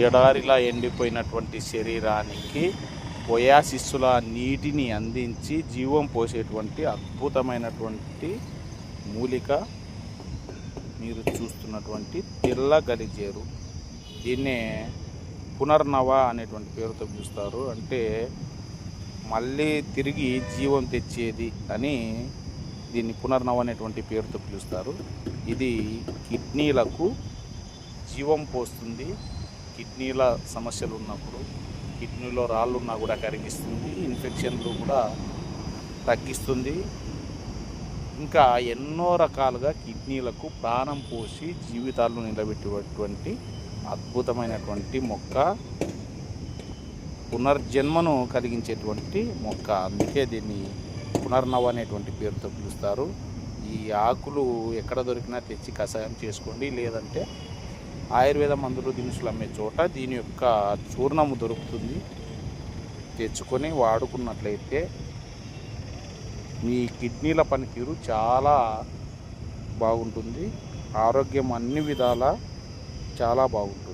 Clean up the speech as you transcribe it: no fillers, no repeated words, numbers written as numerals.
ఎడారిలా ఎండిపోయినటువంటి శరీరానికి ఒయాసిస్సుల నీటిని అందించి జీవం పోసేటువంటి అద్భుతమైనటువంటి మూలిక మీరు చూస్తున్నటువంటి తెల్ల గలిజేరు. దీన్నే పునర్నవ అనేటువంటి పేరుతో పిలుస్తారు. అంటే మళ్ళీ తిరిగి జీవం తెచ్చేది అని దీన్ని పునర్నవ అనేటువంటి పేరుతో పిలుస్తారు. ఇది కిడ్నీలకు జీవం పోస్తుంది. కిడ్నీల సమస్యలు ఉన్నప్పుడు, కిడ్నీలో రాళ్ళు ఉన్నా కూడా కరిగిస్తుంది, ఇన్ఫెక్షన్లు కూడా తగ్గిస్తుంది. ఇంకా ఎన్నో రకాలుగా కిడ్నీలకు ప్రాణం పోసి జీవితాలను నిలబెట్టేటువంటి అద్భుతమైనటువంటి మొక్క, పునర్జన్మను కలిగించేటువంటి మొక్క. అందుకే దీన్ని పునర్నవ అనేటువంటి పేరుతో పిలుస్తారు. ఈ ఆకులు ఎక్కడ దొరికినా తెచ్చి కషాయం చేసుకోండి, లేదంటే ఆయుర్వేద మందులు దినుసులు అమ్మే చోట దీని యొక్క చూర్ణము దొరుకుతుంది. తెచ్చుకొని వాడుకున్నట్లయితే మీ కిడ్నీల పనితీరు చాలా బాగుంటుంది. ఆరోగ్యం అన్ని విధాలా చాలా బాగుంటుంది.